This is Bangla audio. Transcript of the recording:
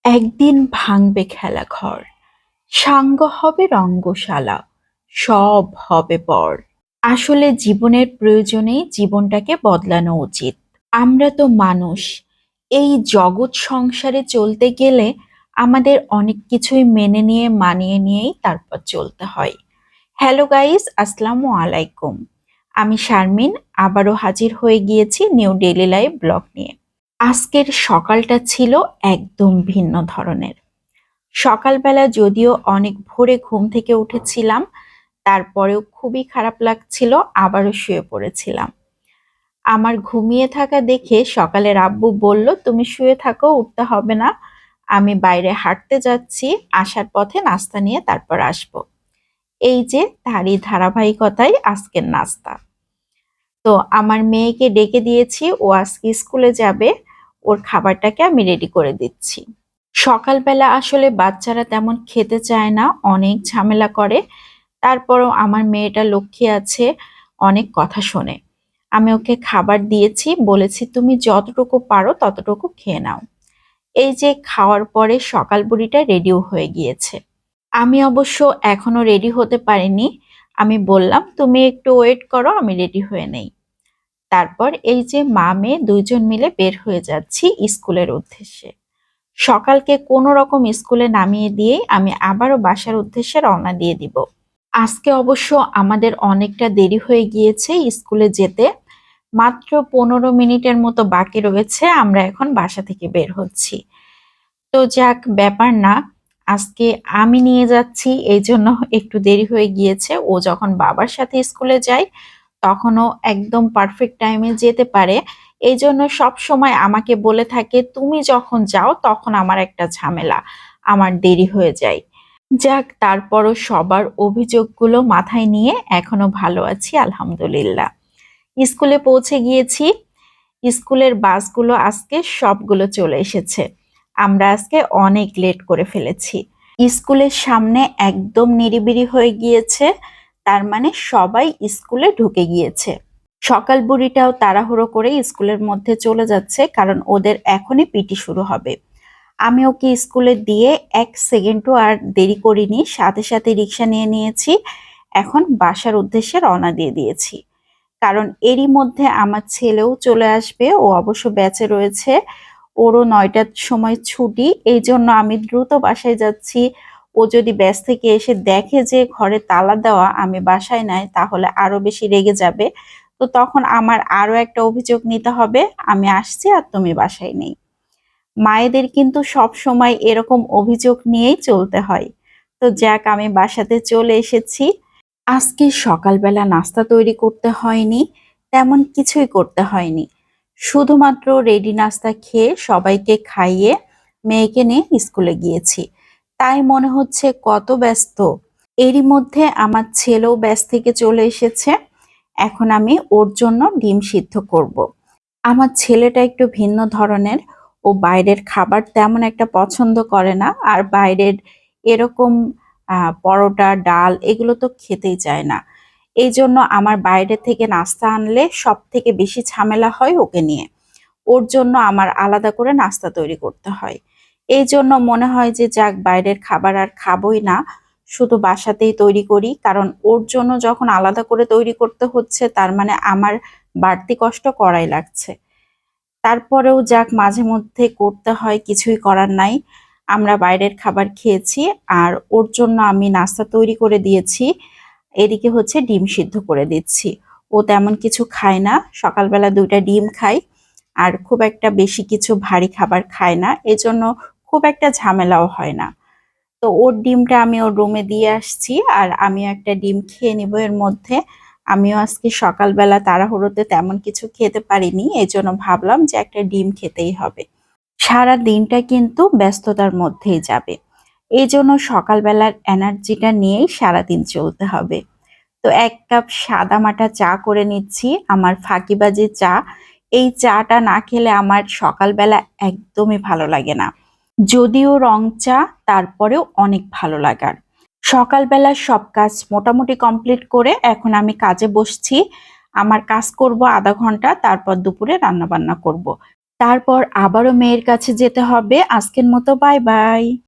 একদিন ভাঙবে খেলাঘর, সাঙ্গ হবে রঙ্গশালা, সব হবে পর। আসলে জীবনের প্রয়োজনেই জীবনটাকে বদলানো উচিত। আমরা তো মানুষ, এই জগৎ সংসারে চলতে গেলে আমাদের অনেক কিছুই মেনে নিয়ে মানিয়ে নিয়েই তারপর চলতে হয়। হ্যালো গাইস, আসসালামু আলাইকুম। আমি শারমিন আবারও হাজির হয়ে গিয়েছি নিউ ডেইলি লাইফ ব্লগ নিয়ে। আজকের সকালটা ছিল একদম ভিন্ন ধরনের। সকালবেলা যদিও অনেক ভোরে ঘুম থেকে উঠেছিলাম, তারপরেও খুবই খারাপ লাগছিল, আবারও শুয়ে পড়েছিলাম। আমার ঘুমিয়ে থাকা দেখে সকালের আব্বু বলল, তুমি শুয়ে থাকো, উঠতে হবে না, আমি বাইরে হাঁটতে যাচ্ছি, আসার পথে নাস্তা নিয়ে তারপর আসব। এই যে তারই ধারাবাহিকতায় আজকের নাস্তা। তো আমার মেয়েকে ডেকে দিয়েছি, ও আজকে স্কুলে যাবে, ওর খাবারটাকে আমি রেডি করে দিচ্ছি। সকালবেলা আসলে বাচ্চারা তেমন খেতে চায় না, অনেক ঝামেলা করে। তারপরও আমার মেয়েটা লক্ষ্মী আছে, অনেক কথা শোনে। আমি ওকে খাবার দিয়েছি, বলেছি তুমি যতটুকু পারো ততটুকু খেয়ে নাও। এই যে খাওয়ার পরে সকাল বুড়িটা রেডিও হয়ে গিয়েছে। আমি অবশ্য এখনো রেডি হতে পারিনি। আমি বললাম তুমি একটু ওয়েট করো, আমি রেডি হয়ে নেই। তারপর এই যে মা মেয়ে দুইজন মিলে বের হয়ে যাচ্ছি স্কুলের উদ্দেশ্যে। সকালকে কোনো রকম স্কুলে নামিয়ে দিয়েই আমি আবারও বাসার উদ্দেশ্যে রওনা দিয়ে দিব। আজকে অবশ্য আমাদের অনেকটা দেরি হয়ে গিয়েছে স্কুলে যেতে। মাত্র 15 মিনিটের মতো বাকি রয়েছে, আমরা এখন বাসা থেকে বের হচ্ছি। তো যাক, ব্যাপার না, আজকে আমি নিয়ে যাচ্ছি এই জন্য একটু দেরি হয়ে গিয়েছে। ও যখন বাবার সাথে স্কুলে যায় তখনও একদম পারফেক্ট টাইমে যেতে পারে। এই জন্য সব সময় আমাকে বলে থাকে, তুমি যখন যাও তখন আমার একটা ঝামেলা, আমার দেরি হয়ে যায়। যাক, তারপরও সবার অভিযোগগুলো মাথায় নিয়ে এখনো ভালো আছি আলহামদুলিল্লাহ। স্কুলে পৌঁছে গিয়েছি। স্কুলের বাসগুলো আজকে সবগুলো চলে এসেছে। আমরা আজকে অনেক লেট করে ফেলেছি। স্কুলের সামনে একদম নিরিবিলি হয়ে গিয়েছে, তার মানে সবাই স্কুলে ঢুকে গিয়েছে। সকাল বুড়িটাও তাড়াহুড়ো করে স্কুলের মধ্যে চলে যাচ্ছে, কারণ ওদের এখনই পিটি শুরু হবে। আমি ওকে স্কুলে দিয়ে 1 সেকেন্ডও আর দেরি করিনি, সাথে সাথে রিক্সা নিয়ে নিয়েছি। এখন বাসার উদ্দেশ্যে রওনা দিয়ে দিয়েছি, কারণ এরই মধ্যে আমার ছেলেও চলে আসবে। ও অবশ্য ব্যাচে রয়েছে, ওরও 9টার সময় ছুটি। এই জন্য আমি দ্রুত বাসায় যাচ্ছি। ও যদি ব্যাচ থেকে এসে দেখে যে ঘরে তালা দেওয়া, আমি বাসায় নাই, তাহলে আরো বেশি রেগে যাবে। তো তখন আমার আরো একটা অভিযোগ নিতে হবে, আমি আসছি আর তুমি বাসায় নেই। মায়েদের কিন্তু সব সময় এরকম অভিযোগ নিয়েই চলতে হয়। তো যাক, আমি বাসাতে চলে এসেছি। আজকে সকালবেলা নাস্তা তৈরি করতে হয়নি, তেমন কিছুই করতে হয়নি। শুধুমাত্র রেডি নাস্তা খেয়ে সবাইকে খাইয়ে মেয়েকে নিয়ে স্কুলে গিয়েছি। তাই মনে হচ্ছে কত ব্যস্ত। এরই মধ্যে আমার ছেলেও ব্যাচ থেকে চলে এসেছে। এখন আমি ওর জন্য ডিম সিদ্ধ করব। আমার ছেলেটা একটু ভিন্ন ধরনের, ও বাইরের খাবার তেমন একটা পছন্দ করে না, আর বাইরের এরকম পরোটা ডাল এগুলো তো খেতেই চায় না। এই জন্য আমার বাইরে থেকে নাস্তা আনলে সব থেকে বেশি ঝামেলা হয় ওকে নিয়ে। ওর জন্য আমার আলাদা করে নাস্তা তৈরি করতে হয়। এই জন্য মনে হয় যে যাক, বাইরের খাবার আর খাবোই না, শুধু বাসাতেই তৈরি করি। কারণ ওর জন্য যখন আলাদা করে তৈরি করতে হচ্ছে, তার মানে আমার বাড়তি কষ্ট করাই লাগছে। তারপরেও যাক, মাঝে মধ্যে করতে হয়, কিছুই করার নাই। আমরা বাইরের খাবার খেয়েছি, আর ওর জন্য আমি নাস্তা তৈরি করে দিয়েছি। এদিকে হচ্ছে ডিম সিদ্ধ করে দিচ্ছি। ও তেমন কিছু খায় না, সকালবেলা 2টা ডিম খায়, আর খুব একটা বেশি কিছু ভারী খাবার খায় না, এজন্য খুব একটা ঝামেলাও হয় না। তো ওর ডিমটা আমি ওর রুমে দিয়ে আসছি, আর আমিও একটা ডিম খেয়ে নিব এর মধ্যে। আমিও আজকে সকালবেলা তাড়াহুড়োতে তেমন কিছু খেতে পারিনি, এই জন্য ভাবলাম যে একটা ডিম খেতেই হবে। সারা দিনটা কিন্তু ব্যস্ততার মধ্যেই যাবে, এই জন্য সকালবেলার এনার্জিটা নিয়েই সারাদিন চলতে হবে। তো 1 কাপ সাদা মাটা চা করে নিচ্ছি, আমার ফাঁকিবাজি চা। এই চাটা না খেলে আমার সকালবেলা একদমই ভালো লাগে না। যদিও রং চা, তারপরেও অনেক ভালো লাগার। সকালবেলা সব কাজ মোটামুটি কমপ্লিট করে এখন আমি কাজে বসছি। আমার কাজ করব আধা ঘন্টা, তারপর দুপুরে রান্না বান্না করব। তারপর আবারও মেয়ের কাছে যেতে হবে। আজকের মতো বাই বাই।